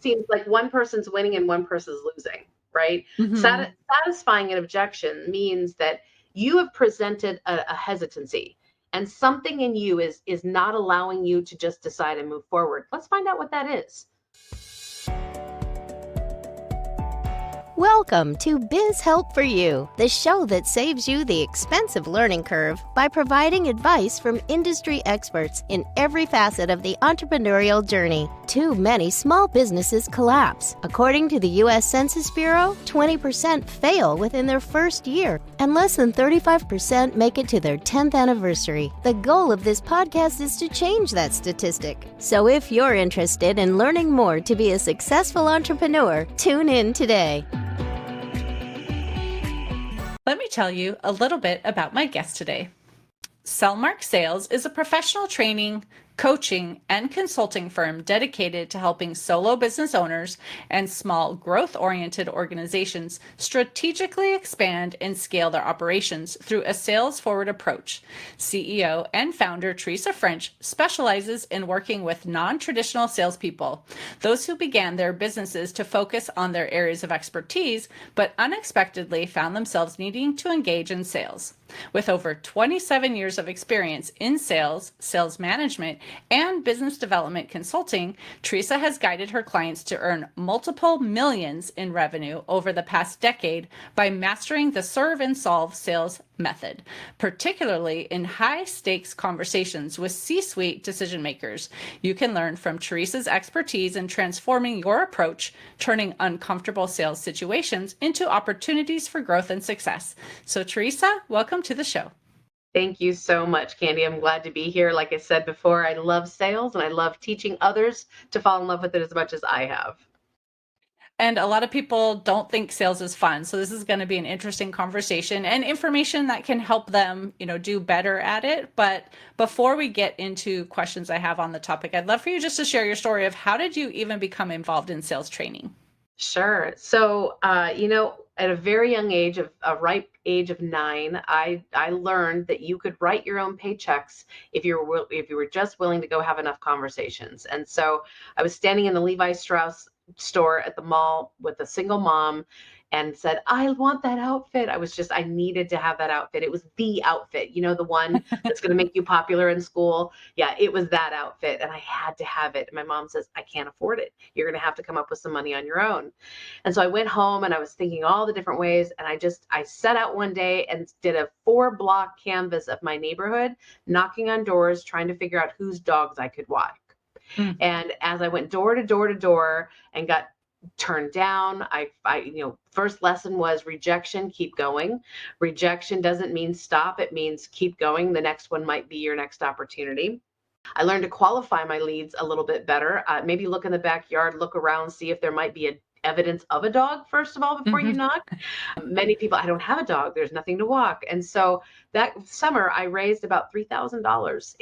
seems like one person's winning and one person's losing, right? Mm-hmm. Satisfying an objection means that you have presented a hesitancy, and something in you is not allowing you to just decide and move forward. Let's find out what that is. Welcome to Biz Help for You, the show that saves you the expensive learning curve by providing advice from industry experts in every facet of the entrepreneurial journey. Too many small businesses collapse. According to the U.S. Census Bureau, 20% fail within their first year, and less than 35% make it to their 10th anniversary. The goal of this podcast is to change that statistic. So if you're interested in learning more to be a successful entrepreneur, tune in today. Let me tell you a little bit about my guest today. Cellmark Sales is a professional training, coaching, and consulting firm dedicated to helping solo business owners and small growth-oriented organizations strategically expand and scale their operations through a sales-forward approach. CEO and founder Theresa French specializes in working with non-traditional salespeople, those who began their businesses to focus on their areas of expertise, but unexpectedly found themselves needing to engage in sales. With over 27 years of experience in sales, sales management, and business development consulting, Theresa has guided her clients to earn multiple millions in revenue over the past decade by mastering the serve and solve sales method, particularly in high-stakes conversations with C-suite decision makers. You can learn from Theresa's expertise in transforming your approach, turning uncomfortable sales situations into opportunities for growth and success. So Theresa, welcome to the show. Thank you so much, Candy. I'm glad to be here. Like I said before, I love sales and I love teaching others to fall in love with it as much as I have. And a lot of people don't think sales is fun. So this is going to be an interesting conversation and information that can help them, do better at it. But before we get into questions I have on the topic, I'd love for you just to share your story of how did you even become involved in sales training? Sure. So, at a very young age, a ripe age of 9, I learned that you could write your own paychecks if you were just willing to go have enough conversations. And so I was standing in the Levi Strauss store at the mall with a single mom and said, I want that outfit. I needed to have that outfit. It was the outfit, the one that's going to make you popular in school. Yeah, it was that outfit. And I had to have it. And my mom says, I can't afford it. You're going to have to come up with some money on your own. And so I went home and I was thinking all the different ways. And I set out one day and did a 4-block canvas of my neighborhood, knocking on doors, trying to figure out whose dogs I could walk. And as I went door to door to door and got turned down, first lesson was rejection, keep going. Rejection doesn't mean stop. It means keep going. The next one might be your next opportunity. I learned to qualify my leads a little bit better. Maybe look in the backyard, look around, see if there might be evidence of a dog, first of all, before you knock. Many people, I don't have a dog. There's nothing to walk. And so that summer, I raised about $3,000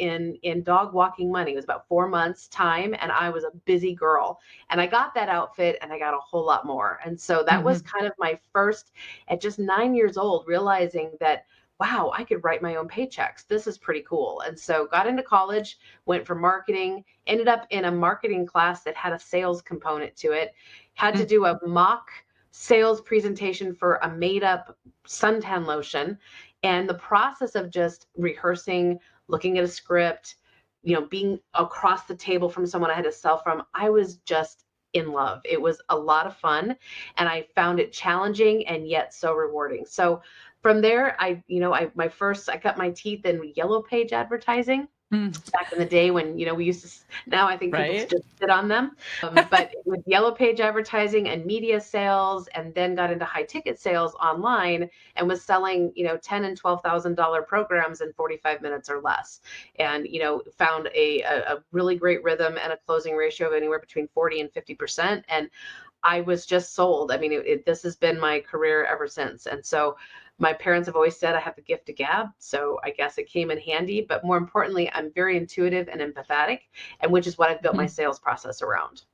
in dog walking money. It was about 4 months time. And I was a busy girl. And I got that outfit and I got a whole lot more. And so that was kind of my first, at just 9 years old, realizing that, wow, I could write my own paychecks. This is pretty cool. And so got into college, went for marketing, ended up in a marketing class that had a sales component to it, had to do a mock sales presentation for a made up suntan lotion. And the process of just rehearsing, looking at a script, being across the table from someone I had to sell from, I was just in love. It was a lot of fun and I found it challenging and yet so rewarding. So from there, I cut my teeth in yellow page advertising back in the day when, we used to, now I think people just sit on them. But with yellow page advertising and media sales, and then got into high ticket sales online and was selling, $10,000 and $12,000 programs in 45 minutes or less. And, found a really great rhythm and a closing ratio of anywhere between 40 and 50%. And I was just sold. I mean, this has been my career ever since. And so my parents have always said I have the gift of gab, so I guess it came in handy. But more importantly, I'm very intuitive and empathetic, and which is what I've built my sales process around.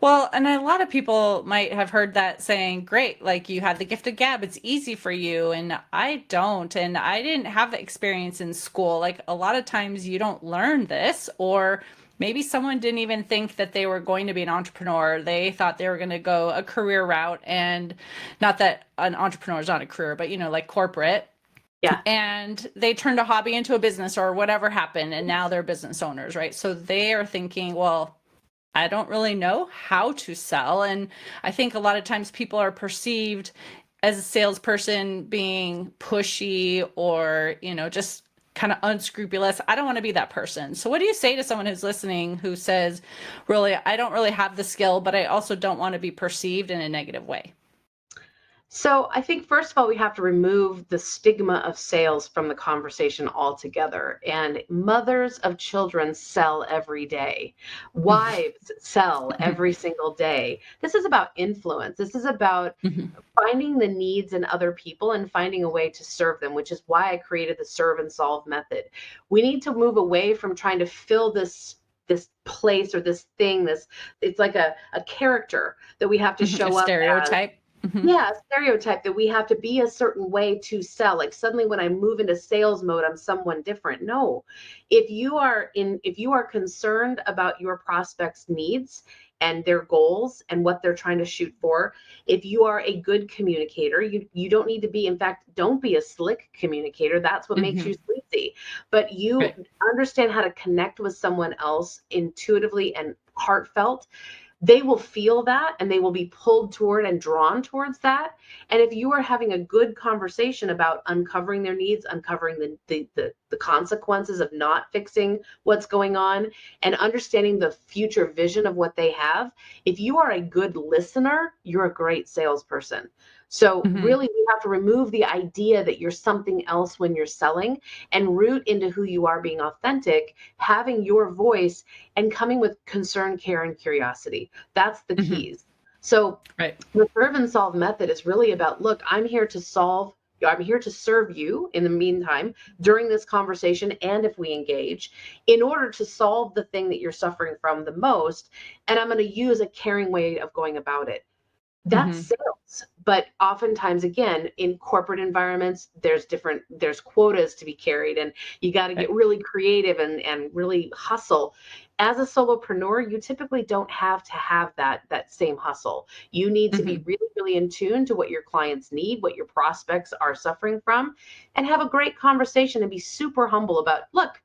Well, and a lot of people might have heard that saying, great, like you had the gift of gab, it's easy for you. And I don't. And I didn't have the experience in school. Like a lot of times you don't learn this, or maybe someone didn't even think that they were going to be an entrepreneur. They thought they were going to go a career route, and not that an entrepreneur is not a career, but like corporate. Yeah. And they turned a hobby into a business or whatever happened, and now they're business owners, right? So they are thinking, well, I don't really know how to sell. And I think a lot of times people are perceived as a salesperson being pushy or, just kind of unscrupulous. I don't want to be that person. So what do you say to someone who's listening who says, really, I don't really have the skill, but I also don't want to be perceived in a negative way? So I think first of all, we have to remove the stigma of sales from the conversation altogether. And mothers of children sell every day. Wives sell every single day. This is about influence. This is about finding the needs in other people and finding a way to serve them, which is why I created the serve and solve method. We need to move away from trying to fill this place or this thing, it's like a character that we have to show a up stereotype. as. Yeah, a stereotype that we have to be a certain way to sell. Like suddenly when I move into sales mode, I'm someone different. No. If you are concerned about your prospects' needs and their goals and what they're trying to shoot for, if you are a good communicator, you don't need to be, in fact, don't be a slick communicator. That's what makes you sleazy. But you understand how to connect with someone else intuitively and heartfelt. They will feel that and they will be pulled toward and drawn towards that. And if you are having a good conversation about uncovering their needs, uncovering the consequences of not fixing what's going on, and understanding the future vision of what they have, if you are a good listener, you're a great salesperson. So really, we have to remove the idea that you're something else when you're selling and root into who you are, being authentic, having your voice, and coming with concern, care, and curiosity. That's the keys. So the serve and solve method is really about, look, I'm here to serve you in the meantime during this conversation, and if we engage, in order to solve the thing that you're suffering from the most. And I'm going to use a caring way of going about it. That's sales. But oftentimes, again, in corporate environments, there's quotas to be carried, and you got to get really creative and really hustle. As a solopreneur, you typically don't have to have that same hustle. You need to be really, really in tune to what your clients need, what your prospects are suffering from, and have a great conversation and be super humble about, look,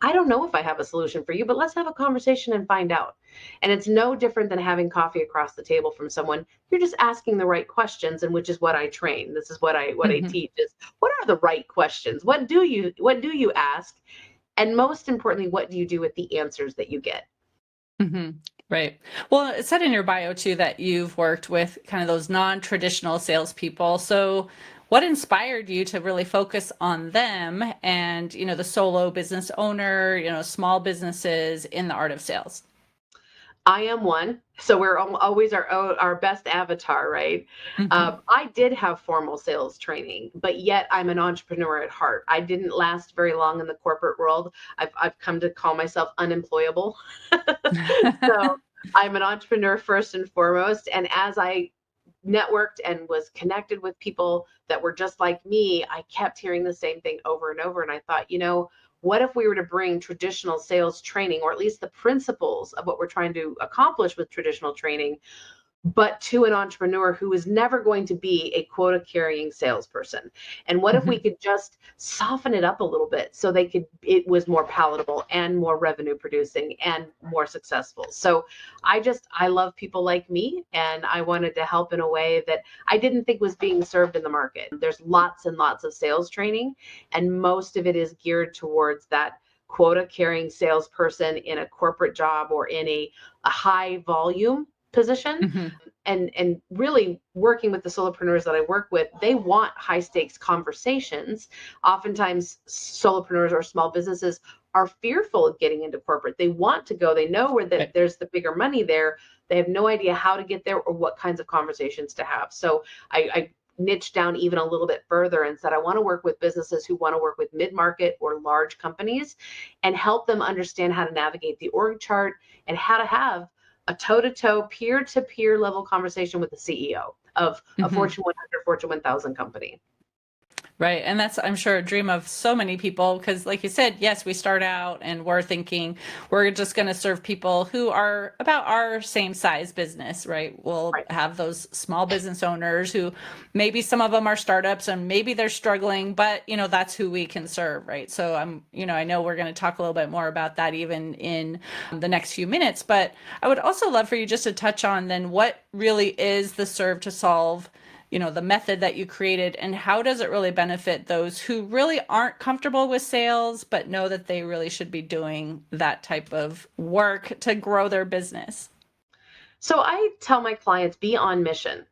I don't know if I have a solution for you, but let's have a conversation and find out. And it's no different than having coffee across the table from someone. You're just asking the right questions, and which is what I train. This is what I teach is, what are the right questions? What do you ask? And most importantly, what do you do with the answers that you get? Right. Well, it said in your bio too that you've worked with kind of those non-traditional salespeople. So what inspired you to really focus on them and, the solo business owner, small businesses in the art of sales? I am one. So we're always our best avatar, right? I did have formal sales training, but yet I'm an entrepreneur at heart. I didn't last very long in the corporate world. I've come to call myself unemployable. So I'm an entrepreneur first and foremost. And as I networked and was connected with people that were just like me, I kept hearing the same thing over and over. And I thought, what if we were to bring traditional sales training, or at least the principles of what we're trying to accomplish with traditional training, but to an entrepreneur who is never going to be a quota carrying salesperson? And what if we could just soften it up a little bit so it was more palatable and more revenue producing and more successful? So I love people like me, and I wanted to help in a way that I didn't think was being served in the market. There's lots and lots of sales training, and most of it is geared towards that quota carrying salesperson in a corporate job or in a high volume position. And really working with the solopreneurs that I work with, they want high stakes conversations. Oftentimes solopreneurs or small businesses are fearful of getting into corporate. They want to go, they know where there's the bigger money there. They have no idea how to get there or what kinds of conversations to have. So I niched down even a little bit further and said, I want to work with businesses who want to work with mid-market or large companies and help them understand how to navigate the org chart and how to have a toe-to-toe, peer-to-peer level conversation with the CEO of a Fortune 100, Fortune 1000 company. Right. And that's, I'm sure, a dream of so many people because, like you said, yes, we start out and we're thinking we're just going to serve people who are about our same size business, right? We'll Right. have those small business owners who maybe some of them are startups and maybe they're struggling, but, that's who we can serve, right? So I know we're going to talk a little bit more about that even in the next few minutes, but I would also love for you just to touch on then what really is the serve to solve, the method that you created, and how does it really benefit those who really aren't comfortable with sales, but know that they really should be doing that type of work to grow their business? So I tell my clients, be on mission. Mhm.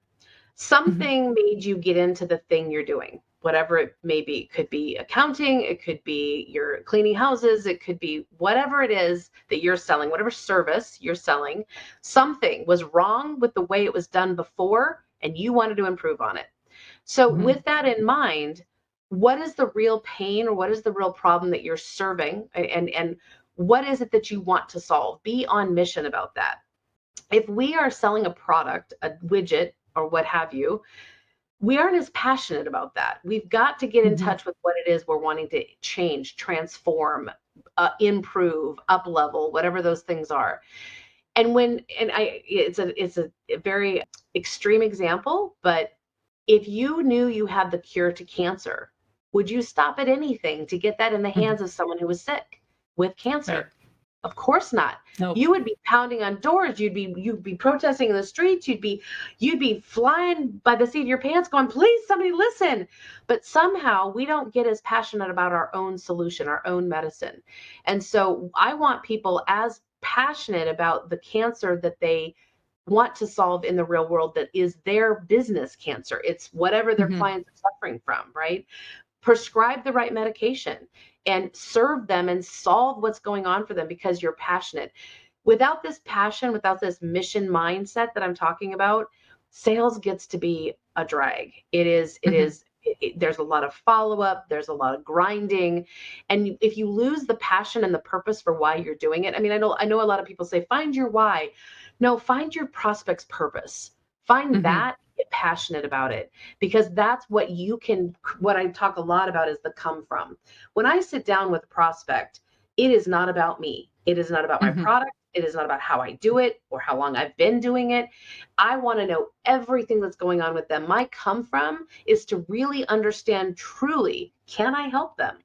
Something made you get into the thing you're doing, whatever it may be. It could be accounting, it could be you're cleaning houses, it could be whatever it is that you're selling, whatever service you're selling. Something was wrong with the way it was done before, and you wanted to improve on it. So, Mhm. with that in mind, what is the real pain or what is the real problem that you're serving? And what is it that you want to solve? Be on mission about that. If we are selling a product, a widget, or what have you, we aren't as passionate about that. We've got to get in Mhm. touch with what it is we're wanting to change, transform, improve, up level, whatever those things are. It's a very extreme example, but if you knew you had the cure to cancer, would you stop at anything to get that in the Mhm. hands of someone who was sick with Right. cancer? Of course not. Nope. You would be pounding on doors. You'd be protesting in the streets. You'd be flying by the seat of your pants going, please, somebody listen. But somehow we don't get as passionate about our own solution, our own medicine. And so I want people as passionate about the cancer that they want to solve in the real world that is their business cancer. It's whatever their Mhm. clients are suffering from, right? Prescribe the right medication and serve them and solve what's going on for them because you're passionate. Without this passion, without this mission mindset that I'm talking about, sales gets to be a drag. Mhm. There's a lot of follow up, there's a lot of grinding. And if you lose the passion and the purpose for why you're doing it, I mean, I know a lot of people say, find your why. No, find your prospect's purpose. Find Mhm. that, get passionate about it because that's what I talk a lot about is the come from. When I sit down with a prospect, it is not about me. It is not about my Mhm. product. It is not about how I do it or how long I've been doing it. I want to know everything that's going on with them. My come from is to really understand truly, can I help them?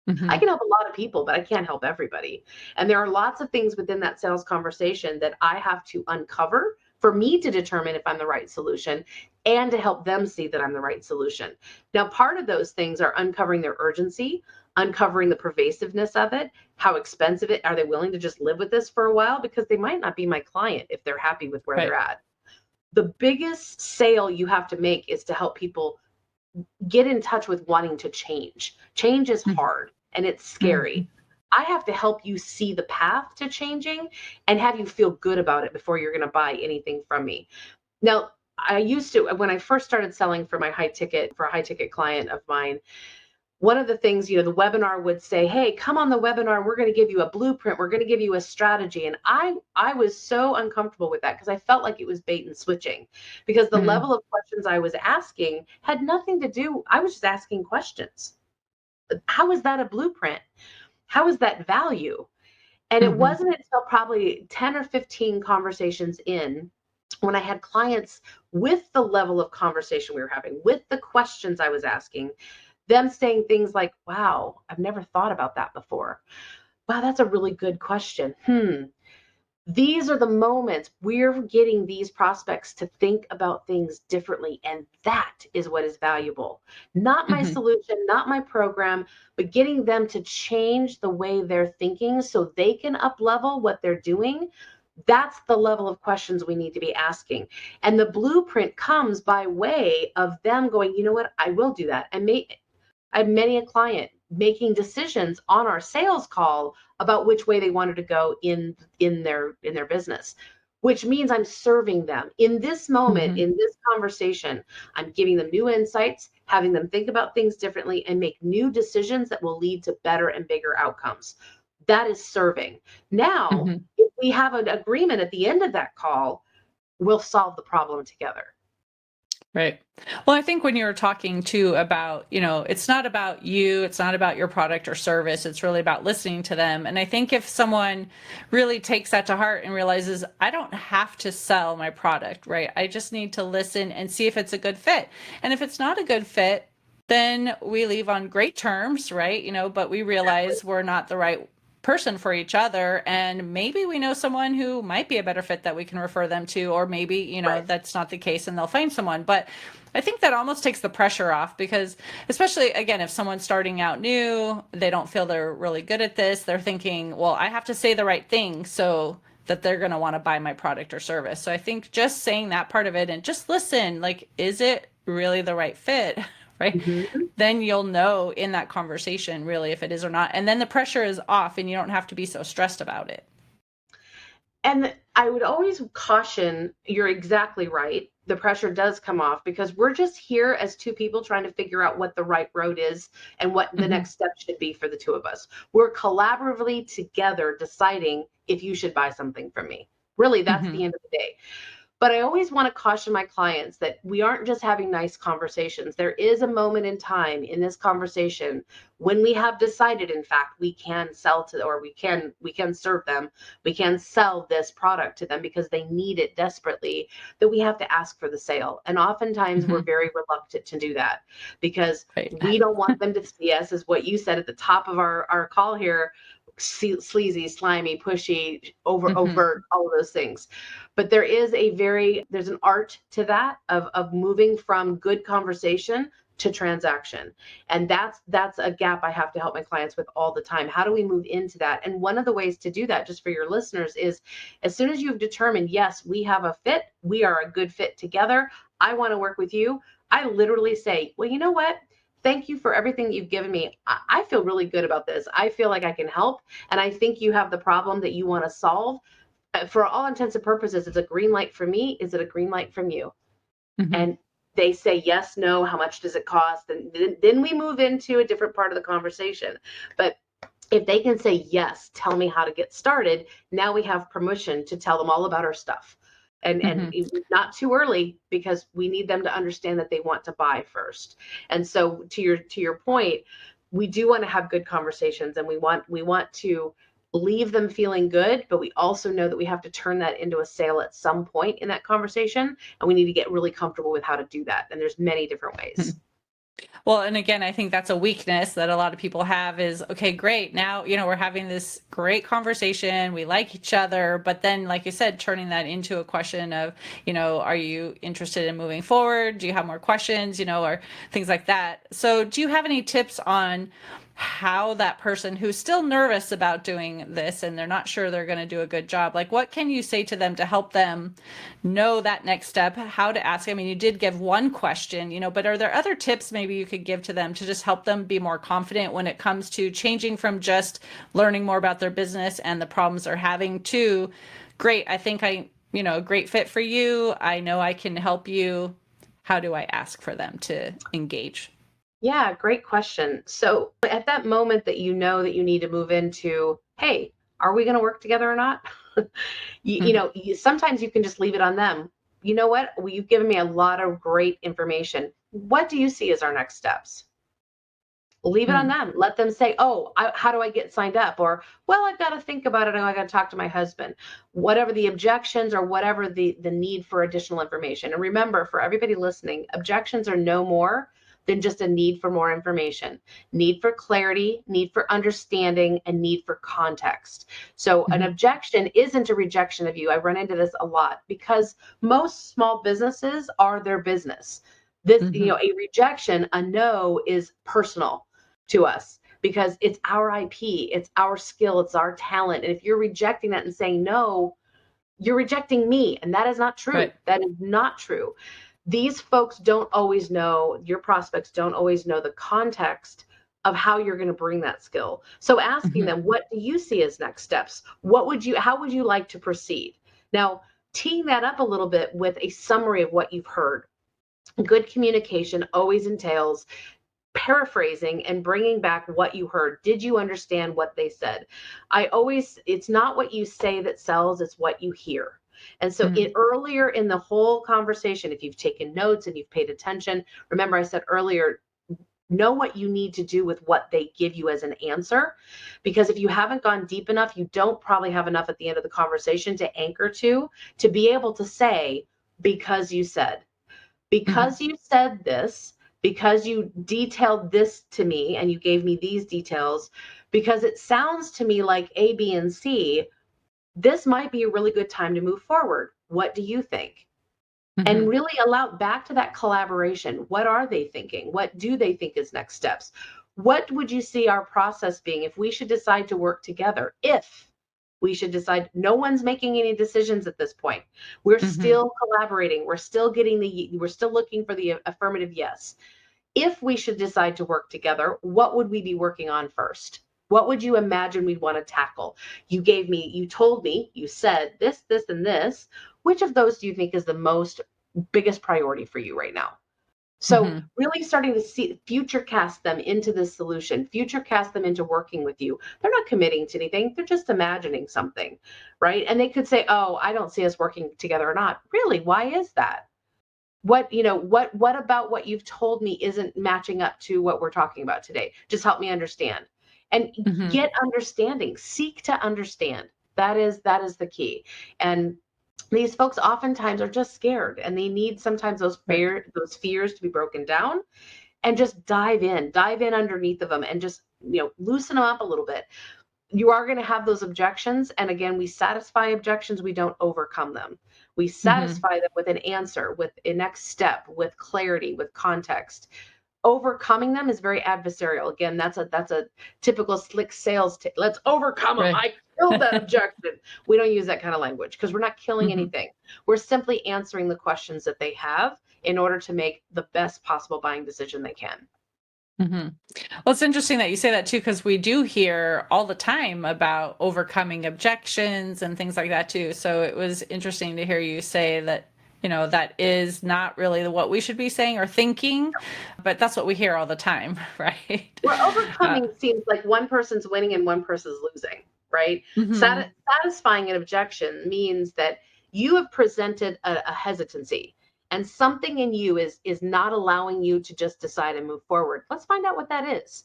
I Mhm. can help a lot of people, but I can't help everybody. And there are lots of things within that sales conversation that I have to uncover for me to determine if I'm the right solution and to help them see that I'm the right solution. Now, part of those things are uncovering their urgency, uncovering the pervasiveness of it, how expensive it, are they willing to just live with this for a while? Because they might not be my client if they're happy with where they're Right. at. The biggest sale you have to make is to help people get in touch with wanting to change. Change is Mhm. hard and it's Mhm. scary. I have to help you see the path to changing and have you feel good about it before you're going to buy anything from me. Now, I used to, when I first started selling for a high ticket client of mine, one of the things, the webinar would say, hey, come on the webinar. We're going to give you a blueprint. We're going to give you a strategy. And I was so uncomfortable with that because I felt like it was bait and switching because the Mhm. level of questions I was asking had nothing to do. I was just asking questions. How is that a blueprint? How is that value? And it Mhm. wasn't until probably 10 or 15 conversations in when I had clients with the level of conversation we were having, with the questions I was asking, them saying things like, wow, I've never thought about that before. Wow, that's a really good question. These are the moments we're getting these prospects to think about things differently. And that is what is valuable. Not my Mhm. solution, not my program, but getting them to change the way they're thinking so they can up level what they're doing. That's the level of questions we need to be asking. And the blueprint comes by way of them going, you know what, I will do that. I had many a client making decisions on our sales call about which way they wanted to go in their business, which means I'm serving them in this moment, Mhm. in this conversation. I'm giving them new insights, having them think about things differently and make new decisions that will lead to better and bigger outcomes. That is serving. Now, Mhm. if we have an agreement at the end of that call, we'll solve the problem together. Right. Well, I think when you were talking too about, it's not about you, it's not about your product or service, it's really about listening to them. And I think if someone really takes that to heart and realizes, I don't have to sell my product, right? I just need to listen and see if it's a good fit. And if it's not a good fit, then we leave on great terms, right? But we realize we're not the right person for each other, and maybe we know someone who might be a better fit that we can refer them to, or maybe Right. that's not the case and they'll find someone. But I think that almost takes the pressure off, because especially again, if someone's starting out new, they don't feel they're really good at this, they're thinking, well, I have to say the right thing so that they're going to want to buy my product or service. So I think just saying that part of it and just listen, like, is it really the right fit? Right? Then you'll know in that conversation really if it is or not. And then the pressure is off and you don't have to be so stressed about it. And I would always caution, you're exactly right. The pressure does come off because we're just here as two people trying to figure out what the right road is and what the next step should be for the two of us. We're collaboratively together deciding if you should buy something from me. Really, that's the end of the day. But I always want to caution my clients that we aren't just having nice conversations. There is a moment in time in this conversation when we have decided, in fact, we can sell to, or we can serve them, we can sell this product to them because they need it desperately, that we have to ask for the sale. And oftentimes we're very reluctant to do that because we don't want them to see us, as what you said at the top of our call here, sleazy, slimy, pushy, overt, all of those things. But there's an art to that of moving from good conversation to transaction. And that's a gap I have to help my clients with all the time. How do we move into that? And one of the ways to do that, just for your listeners, is as soon as you've determined, yes, we have a fit, we are a good fit together, I want to work with you, I literally say, well, you know what? Thank you for everything you've given me. I feel really good about this. I feel like I can help. And I think you have the problem that you want to solve. For all intents and purposes, it's a green light for me. Is it a green light from you? And they say yes, no, how much does it cost? And then we move into a different part of the conversation. But if they can say, yes, tell me how to get started, now we have permission to tell them all about our stuff. And not too early, because we need them to understand that they want to buy first. And so to your point, we do want to have good conversations, and we want to leave them feeling good, but we also know that we have to turn that into a sale at some point in that conversation, and we need to get really comfortable with how to do that. And there's many different ways. Well, and again, I think that's a weakness that a lot of people have is, okay, great. Now, we're having this great conversation. We like each other. But then, like you said, turning that into a question of, are you interested in moving forward? Do you have more questions, or things like that? So do you have any tips on how that person who's still nervous about doing this and they're not sure they're going to do a good job, like what can you say to them to help them know that next step, how to ask? I mean, you did give one question, but are there other tips maybe you could give to them to just help them be more confident when it comes to changing from just learning more about their business and the problems they're having to, great, I think a great fit for you. I know I can help you. How do I ask for them to engage? Yeah, great question. So at that moment that you know that you need to move into, hey, are we going to work together or not? Sometimes you can just leave it on them. You know what? You've given me a lot of great information. What do you see as our next steps? Leave it on them. Let them say, oh, how do I get signed up? Or, well, I've got to think about it. I got to talk to my husband. Whatever the objections or whatever the need for additional information. And remember, for everybody listening, objections are no more than just a need for more information, need for clarity, need for understanding, and need for context. So an objection isn't a rejection of you. I run into this a lot because most small businesses are their business. This, a rejection, a no, is personal to us because it's our IP, it's our skill, it's our talent. And if you're rejecting that and saying no, you're rejecting me. And that is not true. Right. That is not true. These folks don't always know, your prospects don't always know the context of how you're going to bring that skill. So asking them, what do you see as next steps? How would you like to proceed? Now, teeing that up a little bit with a summary of what you've heard. Good communication always entails paraphrasing and bringing back what you heard. Did you understand what they said? It's not what you say that sells, it's what you hear. And so earlier in the whole conversation, if you've taken notes and you've paid attention, remember I said earlier, know what you need to do with what they give you as an answer. Because if you haven't gone deep enough, you don't probably have enough at the end of the conversation to anchor to be able to say, because you said this, because you detailed this to me and you gave me these details, because it sounds to me like A, B, and C, this might be a really good time to move forward. What do you think? And really allow back to that collaboration. What are they thinking? What do they think is next steps? What would you see our process being if we should decide to work together? If we should decide, no one's making any decisions at this point. We're still collaborating. We're still looking for the affirmative yes. If we should decide to work together, what would we be working on first? What would you imagine we'd want to tackle? You told me, you said this, and this. Which of those do you think is the biggest priority for you right now? So really starting to future cast them into this solution, future cast them into working with you. They're not committing to anything. They're just imagining something, right? And they could say, oh, I don't see us working together or not. Really? Why is that? What about what you've told me isn't matching up to what we're talking about today? Just help me understand. And get understanding, seek to understand. That is the key. And these folks oftentimes are just scared, and they need sometimes those fears to be broken down, and just dive in underneath of them, and just loosen them up a little bit. You are going to have those objections, and again, we satisfy objections, we don't overcome them. We satisfy them with an answer, with a next step, with clarity, with context. Overcoming them is very adversarial. Again, that's a typical slick sales let's overcome them. I killed that objection. We don't use that kind of language because we're not killing anything. We're simply answering the questions that they have in order to make the best possible buying decision they can. Well, it's interesting that you say that too, because we do hear all the time about overcoming objections and things like that too. So it was interesting to hear you say that that is not really what we should be saying or thinking, but that's what we hear all the time, right? Well, overcoming seems like one person's winning and one person's losing, right? Satisfying an objection means that you have presented a hesitancy, and something in you is not allowing you to just decide and move forward. Let's find out what that is.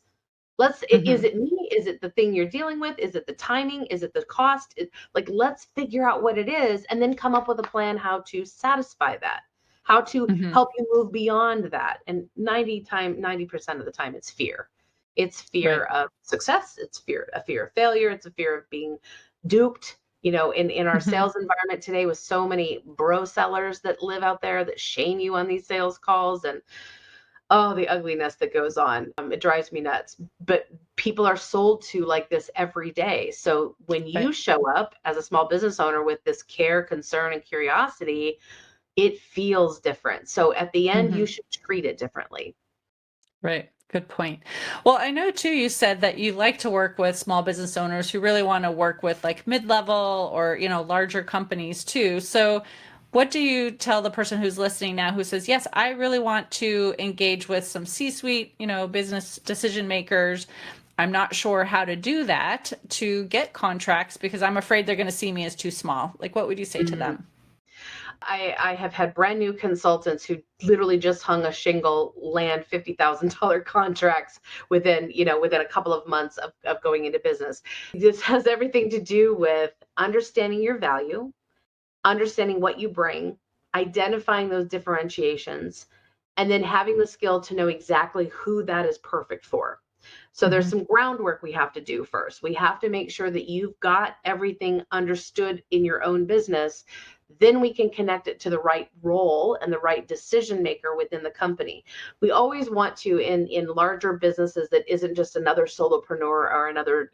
Is it me? Is it the thing you're dealing with? Is it the timing? Is it the cost? Let's figure out what it is and then come up with a plan how to satisfy that, how to help you move beyond that. And 90% of the time it's fear. It's fear of success. It's a fear of failure. It's a fear of being duped. In our sales environment today, with so many bro sellers that live out there that shame you on these sales calls, and the ugliness that goes on. It drives me nuts. But people are sold to like this every day. So when you show up as a small business owner with this care, concern, and curiosity, it feels different. So at the end, you should treat it differently. Right. Good point. Well, I know too, you said that you like to work with small business owners who really want to work with like mid-level or, larger companies too. So what do you tell the person who's listening now who says, yes, I really want to engage with some C-suite, business decision makers. I'm not sure how to do that to get contracts because I'm afraid they're going to see me as too small. Like, what would you say to them? I have had brand new consultants who literally just hung a shingle land $50,000 contracts within a couple of months of going into business. This has everything to do with understanding your value, understanding what you bring, identifying those differentiations, and then having the skill to know exactly who that is perfect for. So there's some groundwork we have to do first. We have to make sure that you've got everything understood in your own business. Then we can connect it to the right role and the right decision maker within the company. We always want to, in larger businesses that isn't just another solopreneur or another,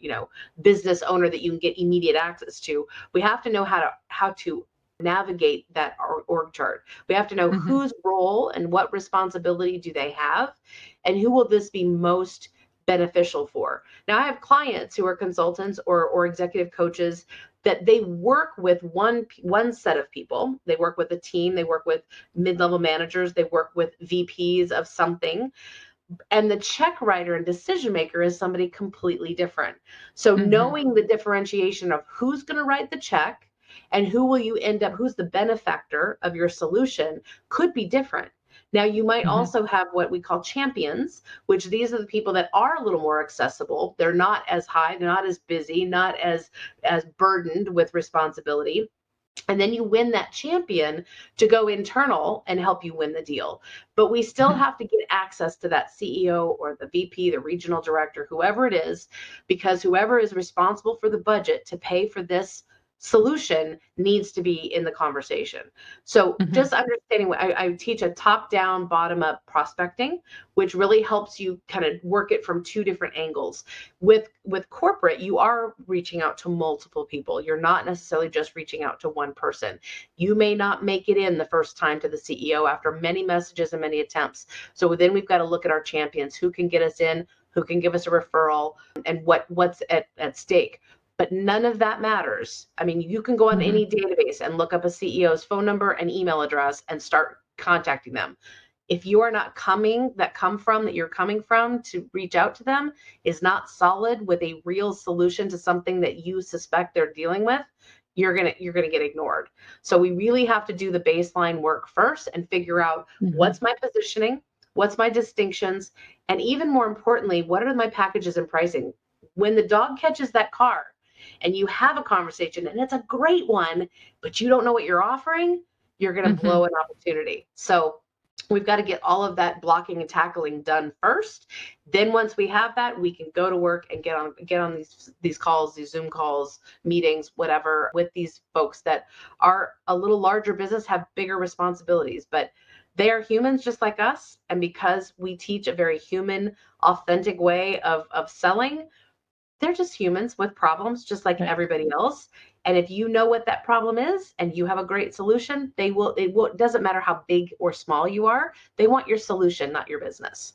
business owner that you can get immediate access to, we have to know how to navigate that org chart. We have to know whose role and what responsibility do they have, and who will this be most beneficial for. Now, I have clients who are consultants or executive coaches that they work with one set of people. They work with a team. They work with mid-level managers. They work with VPs of something. And the check writer and decision maker is somebody completely different. So knowing the differentiation of who's going to write the check and who will you end up, who's the benefactor of your solution could be different. Now, you might also have what we call champions, which these are the people that are a little more accessible. They're not as high, they're not as busy, not as burdened with responsibility. And then you win that champion to go internal and help you win the deal. But we still have to get access to that CEO or the VP, the regional director, whoever it is, because whoever is responsible for the budget to pay for this solution needs to be in the conversation. So just understanding, I teach a top-down, bottom-up prospecting, which really helps you kind of work it from two different angles. With corporate, you are reaching out to multiple people. You're not necessarily just reaching out to one person. You may not make it in the first time to the CEO after many messages and many attempts. So then we've got to look at our champions, who can get us in, who can give us a referral, and what's at stake. But none of that matters. I mean, you can go on any database and look up a CEO's phone number and email address and start contacting them. If you are not that you're coming from to reach out to them is not solid with a real solution to something that you suspect they're dealing with, you're gonna get ignored. So we really have to do the baseline work first and figure out what's my positioning, what's my distinctions, and even more importantly, what are my packages and pricing? When the dog catches that car, and you have a conversation and it's a great one, but you don't know what you're offering, you're going to blow an opportunity. So we've got to get all of that blocking and tackling done first. Then once we have that, we can go to work and get on these calls, these Zoom calls, meetings, whatever, with these folks that are a little larger business, have bigger responsibilities, but they are humans just like us. And because we teach a very human, authentic way of selling, they're just humans with problems just like everybody else. And if you know what that problem is and you have a great solution, it doesn't matter how big or small you are. They want your solution, not your business.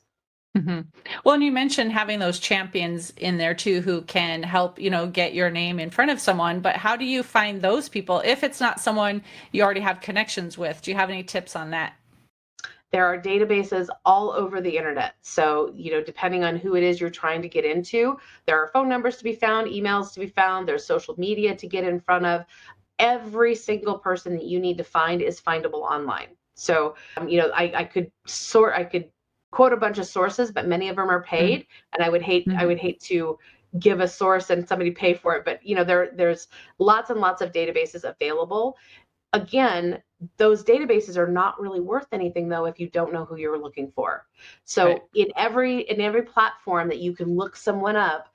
Well, and you mentioned having those champions in there too, who can help, get your name in front of someone. But how do you find those people if it's not someone you already have connections with? Do you have any tips on that? There are databases all over the internet. So, depending on who it is you're trying to get into, there are phone numbers to be found, emails to be found, there's social media to get in front of. Every single person that you need to find is findable online. So, I could quote a bunch of sources, but many of them are paid, and I would hate to give a source and somebody pay for it. But there's lots and lots of databases available. Again, those databases are not really worth anything though if you don't know who you're looking for. So in every platform that you can look someone up,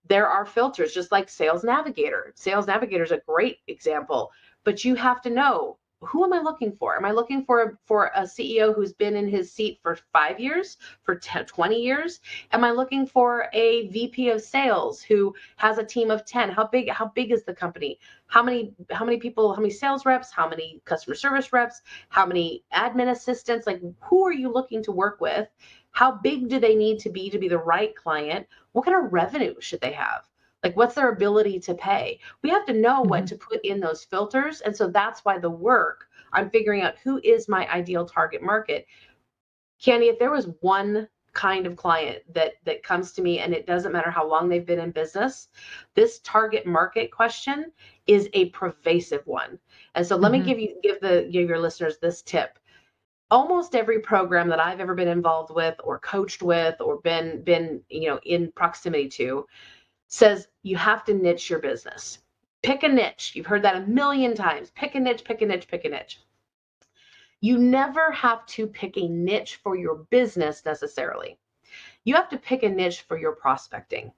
there are filters, just like Sales Navigator. Sales Navigator is a great example, but you have to know, who am I looking for? Am I looking for a CEO who's been in his seat for 5 years, for 20 years? Am I looking for a VP of sales who has a team of 10? How big is the company? How many people, how many sales reps, how many customer service reps, how many admin assistants? Like, who are you looking to work with? How big do they need to be the right client? What kind of revenue should they have? Like, what's their ability to pay? We have to know what to put in those filters. And so that's why the work, I'm figuring out who is my ideal target market. Candy, if there was one kind of client that comes to me and it doesn't matter how long they've been in business, this target market question is a pervasive one. And so let me give your listeners this tip. Almost every program that I've ever been involved with or coached with or been in proximity to says you have to niche your business. Pick a niche. You've heard that a million times. Pick a niche, pick a niche, pick a niche. You never have to pick a niche for your business necessarily. You have to pick a niche for your prospecting.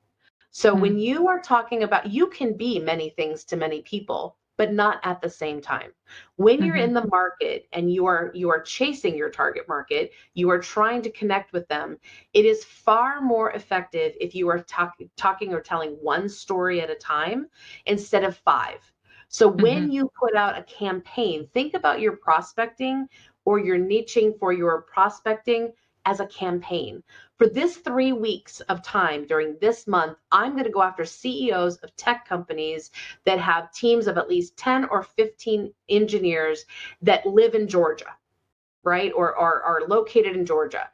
So when you are talking about, you can be many things to many people, but not at the same time. When you're in the market and you are chasing your target market, you are trying to connect with them, it is far more effective if you are talking or telling one story at a time instead of 5. So when you put out a campaign, think about your prospecting or your niching for your prospecting as a campaign. For this 3 weeks of time during this month, I'm going to go after CEOs of tech companies that have teams of at least 10 or 15 engineers that live in Georgia, right? Or are located in Georgia.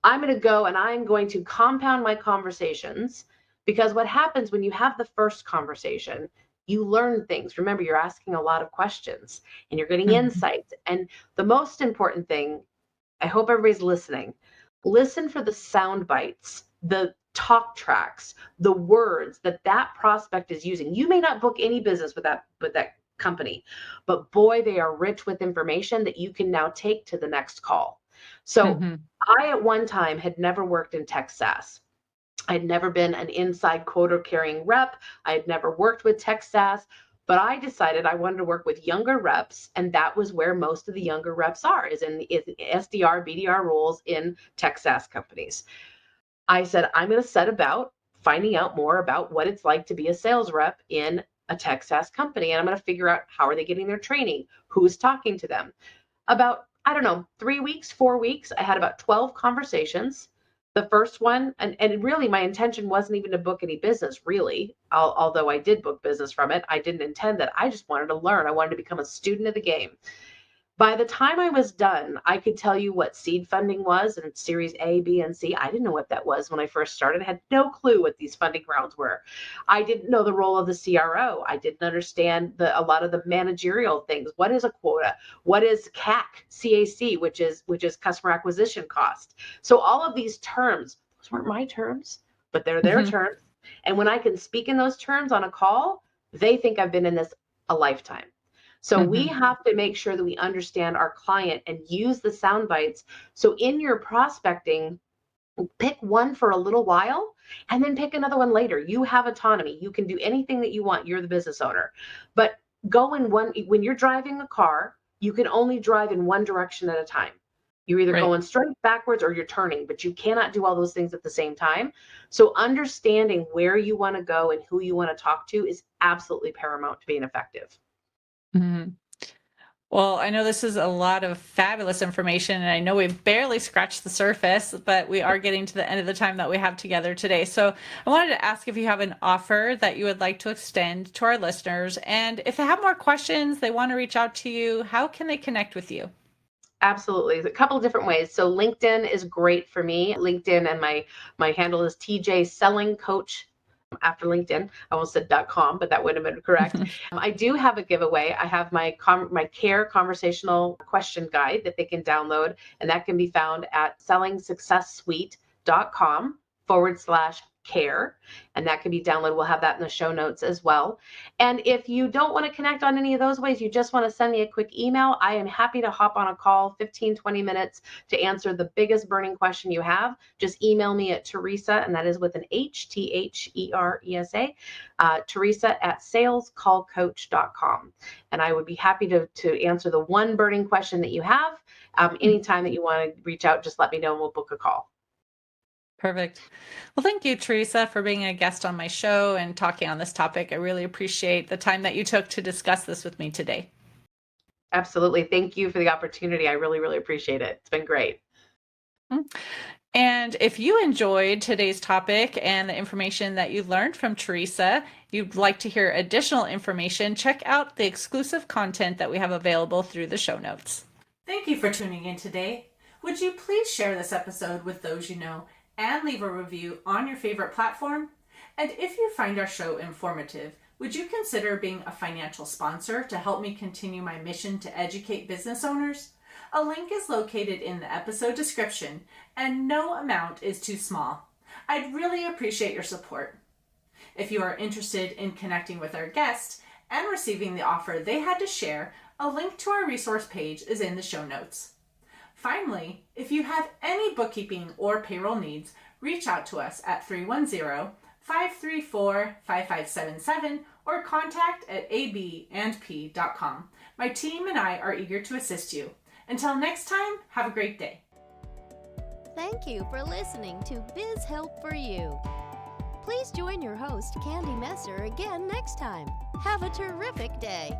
I'm going to go and I'm going to compound my conversations, because what happens when you have the first conversation, you learn things. Remember, you're asking a lot of questions and you're getting Mhm. insights. And the most important thing, I hope everybody's listening. Listen for the sound bites, the talk tracks, the words that that prospect is using. You may not book any business with that company, but boy, they are rich with information that you can now take to the next call. So Mhm. I at one time had never worked in tech SaaS. I had never been an inside quota carrying rep. I had never worked with tech SaaS, but I decided I wanted to work with younger reps. And that was where most of the younger reps are, is in SDR, BDR roles in tech SaaS companies. I said, I'm going to set about finding out more about what it's like to be a sales rep in a tech SaaS company. And I'm going to figure out how are they getting their training? Who's talking to them? About, I don't know, 3 weeks, 4 weeks, I had about 12 conversations. The first one, and really my intention wasn't even to book any business, really. Although I did book business from it, I didn't intend that. I just wanted to learn. I wanted to become a student of the game. By the time I was done, I could tell you what seed funding was and series A, B, and C. I didn't know what that was when I first started. I had no clue what these funding rounds were. I didn't know the role of the CRO. I didn't understand a lot of the managerial things. What is a quota? What is CAC, which is customer acquisition cost? So all of these terms, those weren't my terms, but they're their Mhm. terms. And when I can speak in those terms on a call, they think I've been in this a lifetime. So we Mhm. have to make sure that we understand our client and use the sound bites. So in your prospecting, pick one for a little while and then pick another one later. You have autonomy. You can do anything that you want. You're the business owner. But go in one, when you're driving a car, you can only drive in one direction at a time. You're either Right. going straight backwards or you're turning, but you cannot do all those things at the same time. So understanding where you want to go and who you want to talk to is absolutely paramount to being effective. Mhm. Well, I know this is a lot of fabulous information, and I know we've barely scratched the surface, but we are getting to the end of the time that we have together today. So I wanted to ask if you have an offer that you would like to extend to our listeners. And if they have more questions, they want to reach out to you, how can they connect with you? Absolutely. A couple of different ways. So LinkedIn is great for me. LinkedIn, and my handle is TJ Selling Coach after LinkedIn. I almost said .com, but that would have been correct. I do have a giveaway. I have my care conversational question guide that they can download, and that can be found at sellingsuccesssuite.com/care. And that can be downloaded. We'll have that in the show notes as well. And if you don't want to connect on any of those ways, you just want to send me a quick email, I am happy to hop on a call, 15, 20 minutes to answer the biggest burning question you have. Just email me at Theresa, and that is with an H, Theresa, Theresa at salescallcoach.com. And I would be happy to answer the one burning question that you have. Anytime that you want to reach out, just let me know and we'll book a call. Perfect. Well, thank you, Teresa, for being a guest on my show and talking on this topic. I really appreciate the time that you took to discuss this with me today. Absolutely. Thank you for the opportunity. I really, really appreciate it. It's been great. Mm. And if you enjoyed today's topic and the information that you learned from Teresa, you'd like to hear additional information, check out the exclusive content that we have available through the show notes. Thank you for tuning in today. Would you please share this episode with those you know and leave a review on your favorite platform? And if you find our show informative, would you consider being a financial sponsor to help me continue my mission to educate business owners? A link is located in the episode description, and no amount is too small. I'd really appreciate your support. If you are interested in connecting with our guest and receiving the offer they had to share, a link to our resource page is in the show notes. Finally, if you have any bookkeeping or payroll needs, reach out to us at 310-534-5577 or contact@abandp.com. My team and I are eager to assist you. Until next time, have a great day. Thank you for listening to Biz Help for You. Please join your host, Candy Messer, again next time. Have a terrific day.